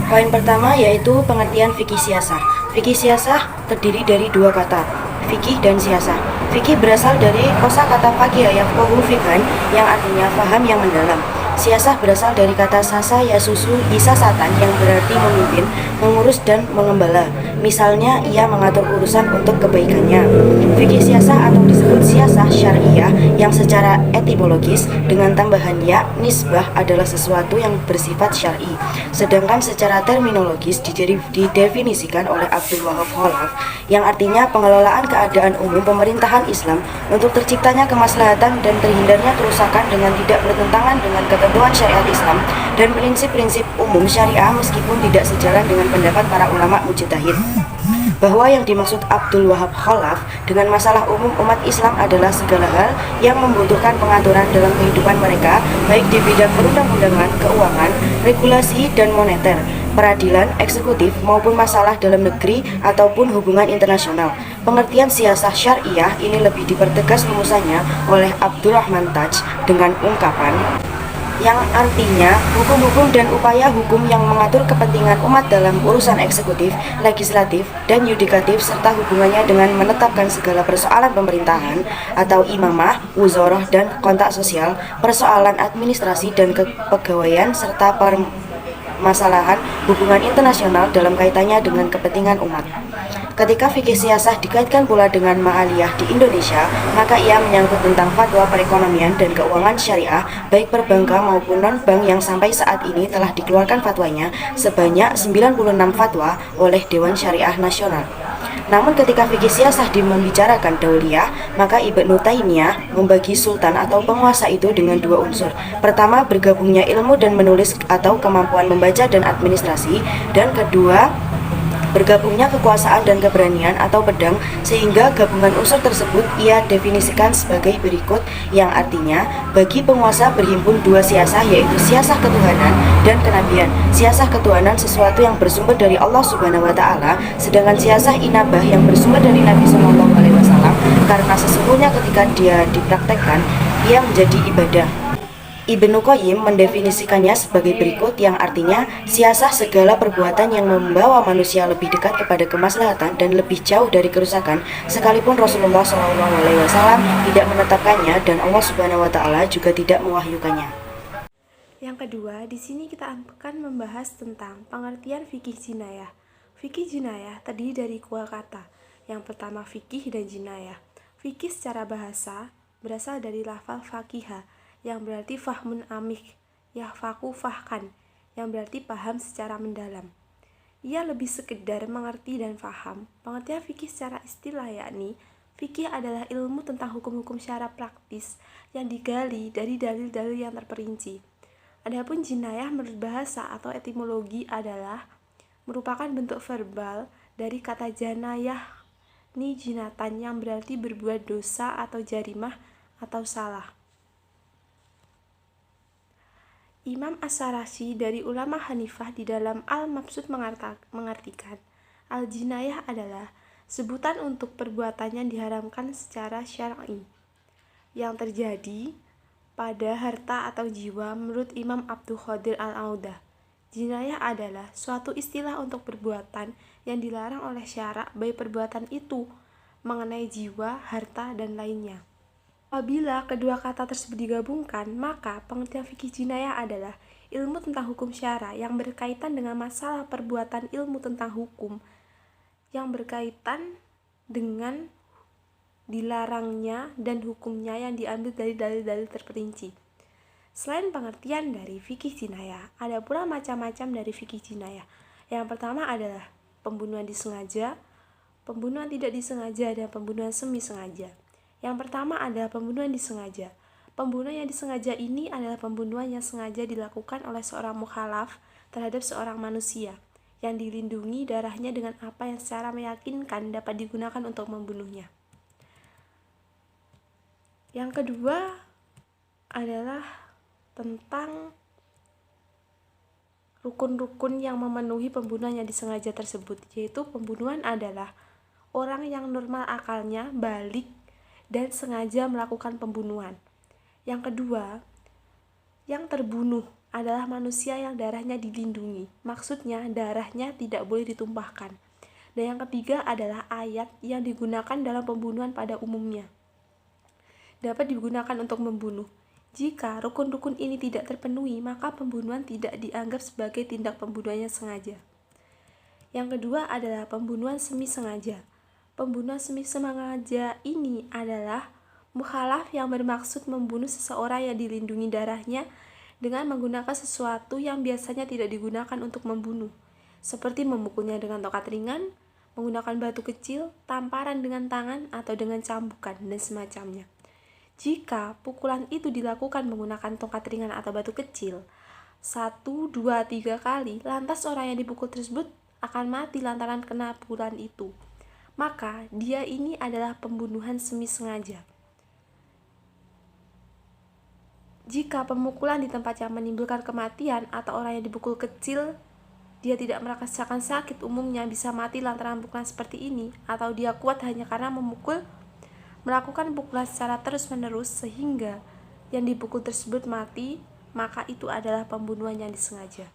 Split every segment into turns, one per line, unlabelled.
Poin pertama yaitu pengertian fikih siasah. Fikih siasah terdiri dari dua kata, fikih dan siasah. Fikih berasal dari kosakata faqih yafqahu fiqhan yang artinya faham yang mendalam. Siasah berasal dari kata sasa yasusu isasatan yang berarti memimpin, mengurus dan mengembala. Misalnya ia mengatur urusan untuk kebaikannya. Fikih siasah atau disebut siasah syariah yang secara etimologis dengan tambahan ya nisbah adalah sesuatu yang bersifat syar'i. Sedangkan secara terminologis didefinisikan oleh Abdul Wahab Khalaf yang artinya pengelolaan keadaan umum pemerintahan Islam untuk terciptanya kemaslahatan dan terhindarnya kerusakan dengan tidak bertentangan dengan ketentuan syariat Islam dan prinsip-prinsip umum syariah meskipun tidak sejalan dengan pendapat para ulama mujtahid. Bahwa yang dimaksud Abdul Wahab Khalaf dengan masalah umum umat Islam adalah segala hal yang membutuhkan pengaturan dalam kehidupan mereka, baik di bidang perundang-undangan, keuangan, regulasi, dan moneter, peradilan, eksekutif, maupun masalah dalam negeri ataupun hubungan internasional. Pengertian siasah syariah ini lebih dipertegas rumusannya oleh Abdurrahman Taj dengan ungkapan yang artinya hukum-hukum dan upaya hukum yang mengatur kepentingan umat dalam urusan eksekutif, legislatif, dan yudikatif serta hubungannya dengan menetapkan segala persoalan pemerintahan atau imamah, wuzarah, dan kontak sosial, persoalan administrasi dan kepegawaian serta permasalahan hubungan internasional dalam kaitannya dengan kepentingan umat. Ketika fikih siasah dikaitkan pula dengan ma'aliyah di Indonesia, maka ia menyangkut tentang fatwa perekonomian dan keuangan syariah, baik perbankan maupun non-bank yang sampai saat ini telah dikeluarkan fatwanya sebanyak 96 fatwa oleh Dewan Syariah Nasional. Namun ketika fikih siasah membicarakan dauliyah, maka Ibnu Taimiyah membagi sultan atau penguasa itu dengan dua unsur. Pertama, bergabungnya ilmu dan menulis atau kemampuan membaca dan administrasi, dan kedua, bergabungnya kekuasaan dan keberanian atau pedang, sehingga gabungan unsur tersebut ia definisikan sebagai berikut, yang artinya bagi penguasa berhimpun dua siasah, yaitu siasah ketuhanan dan kenabian. Siasah ketuhanan sesuatu yang bersumber dari Allah Subhanahu wa taala, sedangkan siasah inabah yang bersumber dari Nabi Shallallahu alaihi wasallam, karena sesungguhnya ketika dia dipraktekkan ia menjadi ibadah. Ibnu Qayyim mendefinisikannya sebagai berikut, yang artinya siasah segala perbuatan yang membawa manusia lebih dekat kepada kemaslahatan dan lebih jauh dari kerusakan, sekalipun Rasulullah SAW tidak menetapkannya dan Allah Subhanahu wa taala juga tidak mewahyukannya.
Yang kedua, di sini kita akan membahas tentang pengertian fikih jinayah. Fikih jinayah terdiri dari dua kata. Yang pertama fikih dan jinayah. Fikih secara bahasa berasal dari lafal faqihah yang berarti fahmun amik, yahfaku fahkan, yang berarti paham secara mendalam. Ia lebih sekedar mengerti dan faham. Pengertian fikih secara istilah yakni, fikih adalah ilmu tentang hukum-hukum secara praktis yang digali dari dalil-dalil yang terperinci. Adapun jinayah menurut bahasa atau etimologi adalah merupakan bentuk verbal dari kata janayah ni jinatan yang berarti berbuat dosa atau jarimah atau salah. Imam As-Sarashi dari ulama Hanifah di dalam Al-Mabsud mengartikan al-jinayah adalah sebutan untuk perbuatan yang diharamkan secara syar'i yang terjadi pada harta atau jiwa menurut Imam Abdul Qadir Al-Audah. Jinayah adalah suatu istilah untuk perbuatan yang dilarang oleh syara, baik perbuatan itu mengenai jiwa, harta, dan lainnya. Apabila kedua kata tersebut digabungkan, maka pengertian fikih jinayah adalah ilmu tentang hukum syara yang berkaitan dengan masalah perbuatan ilmu tentang hukum yang berkaitan dengan dilarangnya dan hukumnya yang diambil dari dalil-dalil terperinci. Selain pengertian dari fikih jinayah, ada pula macam-macam dari fikih jinayah. Yang pertama adalah pembunuhan disengaja, pembunuhan tidak disengaja, dan pembunuhan semi sengaja. Yang pertama adalah pembunuhan disengaja. Pembunuhan yang disengaja ini adalah pembunuhan yang sengaja dilakukan oleh seorang mukhalaf terhadap seorang manusia yang dilindungi darahnya dengan apa yang secara meyakinkan dapat digunakan untuk membunuhnya. Yang kedua adalah tentang rukun-rukun yang memenuhi pembunuhan yang disengaja tersebut, yaitu pembunuhan adalah orang yang normal akalnya, balik, dan sengaja melakukan pembunuhan. Yang kedua, yang terbunuh adalah manusia yang darahnya dilindungi. Maksudnya, darahnya tidak boleh ditumpahkan. Dan yang ketiga adalah ayat yang digunakan dalam pembunuhan pada umumnya. Dapat digunakan untuk membunuh. Jika rukun-rukun ini tidak terpenuhi, maka pembunuhan tidak dianggap sebagai tindak pembunuhan yang sengaja. Yang kedua adalah pembunuhan semi sengaja. Pembunuhan semi sengaja ini adalah mukhalaf yang bermaksud membunuh seseorang yang dilindungi darahnya dengan menggunakan sesuatu yang biasanya tidak digunakan untuk membunuh, seperti memukulnya dengan tongkat ringan, menggunakan batu kecil, tamparan dengan tangan, atau dengan cambukan, dan semacamnya. Jika pukulan itu dilakukan menggunakan tongkat ringan atau batu kecil 1, 2, 3 kali, lantas orang yang dipukul tersebut akan mati lantaran kena pukulan itu. Maka dia ini adalah pembunuhan semi sengaja. Jika pemukulan di tempat yang menimbulkan kematian atau orang yang dipukul kecil, dia tidak merasakan sakit, umumnya bisa mati lantaran pukulan seperti ini, atau dia kuat hanya karena melakukan pukulan secara terus-menerus sehingga yang dipukul tersebut mati, maka itu adalah pembunuhan yang disengaja.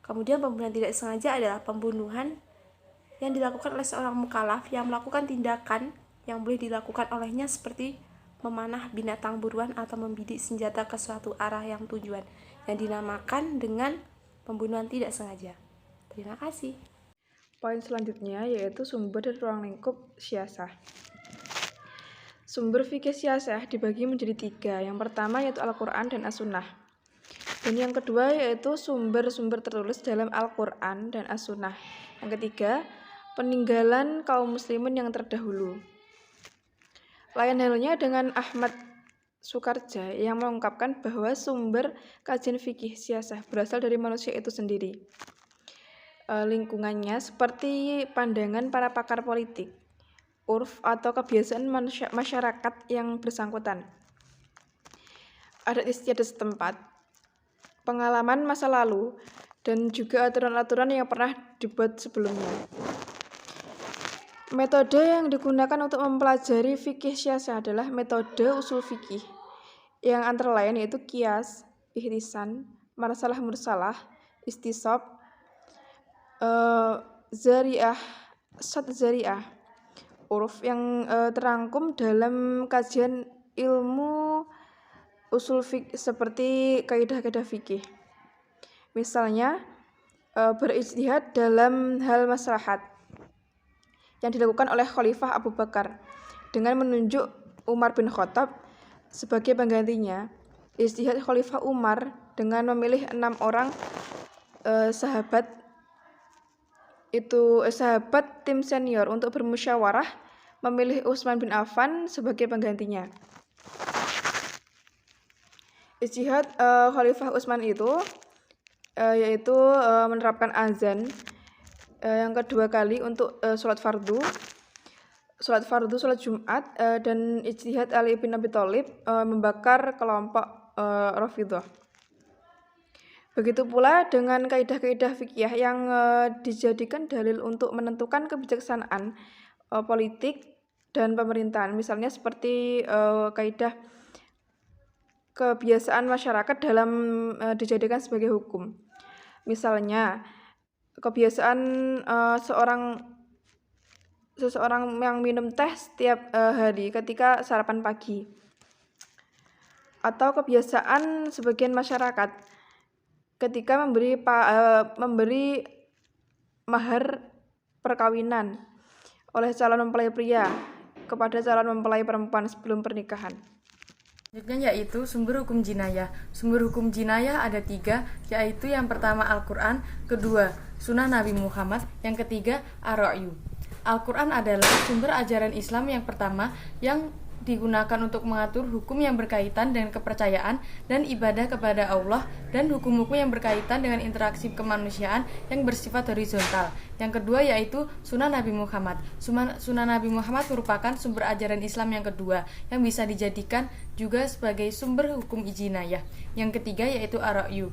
Kemudian pembunuhan tidak disengaja adalah pembunuhan yang dilakukan oleh seorang mukallaf yang melakukan tindakan yang boleh dilakukan olehnya seperti memanah binatang buruan atau membidik senjata ke suatu arah yang tujuan, yang dinamakan dengan pembunuhan tidak sengaja. Terima kasih.
Poin selanjutnya yaitu sumber dan ruang lingkup siasah. Sumber fikih siasah dibagi menjadi 3. Yang pertama yaitu Al-Quran dan As-Sunnah. Dan yang kedua yaitu sumber-sumber tertulis dalam Al-Quran dan As-Sunnah. Yang ketiga, peninggalan kaum muslimin yang terdahulu. Lain halnya dengan Ahmad Sukarja yang mengungkapkan bahwa sumber kajian fikih siasah berasal dari manusia itu sendiri. Lingkungannya seperti pandangan para pakar politik, urf atau kebiasaan masyarakat yang bersangkutan, adat istiadat setempat, pengalaman masa lalu, dan juga aturan-aturan yang pernah dibuat sebelumnya. Metode yang digunakan untuk mempelajari fikih siasah adalah metode usul fikih, yang antara lain yaitu qiyas, ihtisan, marsalah mursalah, istisab, zari'ah, sad zari'ah, uruf yang terangkum dalam kajian ilmu usul fikih seperti kaidah-kaidah fikih. Misalnya berijtihad dalam hal maslahat yang dilakukan oleh Khalifah Abu Bakar dengan menunjuk Umar bin Khattab sebagai penggantinya. Ijtihad Khalifah Umar dengan memilih 6 orang sahabat tim senior untuk bermusyawarah memilih Utsman bin Affan sebagai penggantinya. Ijtihad Khalifah Utsman itu yaitu menerapkan azan yang kedua kali untuk sholat fardu, sholat Jumat, dan ijtihad Ali bin Abi Thalib membakar kelompok Rafidhah. Begitu pula dengan kaidah-kaidah fikih yang dijadikan dalil untuk menentukan kebijaksanaan politik dan pemerintahan. Misalnya seperti kaidah kebiasaan masyarakat dalam dijadikan sebagai hukum. Misalnya kebiasaan seseorang yang minum teh setiap hari ketika sarapan pagi, atau kebiasaan sebagian masyarakat ketika memberi mahar perkawinan oleh calon mempelai pria kepada calon mempelai perempuan sebelum pernikahan.
Selanjutnya yaitu sumber hukum jinayah. Sumber hukum jinayah ada 3, yaitu yang pertama Al-Quran, kedua Sunnah Nabi Muhammad, yang ketiga Ar-Ra'yu. Al-Quran adalah sumber ajaran Islam yang pertama yang digunakan untuk mengatur hukum yang berkaitan dengan kepercayaan dan ibadah kepada Allah, dan hukum-hukum yang berkaitan dengan interaksi kemanusiaan yang bersifat horizontal. Yang kedua yaitu Sunnah Nabi Muhammad. Sunnah Nabi Muhammad merupakan sumber ajaran Islam yang kedua yang bisa dijadikan juga sebagai sumber hukum jinayah. Yang ketiga yaitu Ar-Ra'yu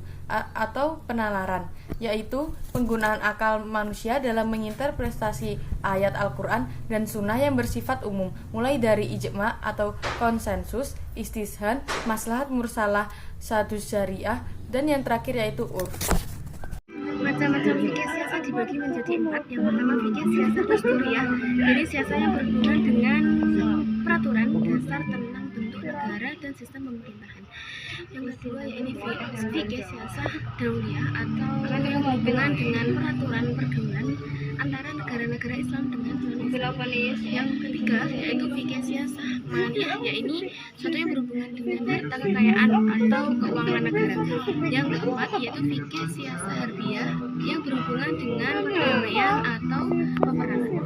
atau penalaran, yaitu penggunaan akal manusia dalam menginterpretasi ayat Al-Quran dan Sunnah yang bersifat umum, mulai dari ijma' atau konsensus, istishad, maslahat mursalah, sadus syariah, Dan yang terakhir yaitu urf.
Macam-macam fikih siasat dibagi menjadi 4. Yang pertama fikih siasat dusturiah, jadi siasat yang berhubungan dengan peraturan dasar tentang bentuk negara dan sistem pemerintahan. Yang kedua yaitu fikih siasat dauliyah atau yang berhubungan dengan peraturan pergaulan antara negara-negara Islam dengan non-Islam. Yang ketiga yaitu fikih siasat maliyah, yaitu suatu yang berhubungan dengan harta kekayaan atau keuangan negara. Yang keempat yaitu fikih siasat harbiah yang berhubungan dengan perdamaian atau peperangan.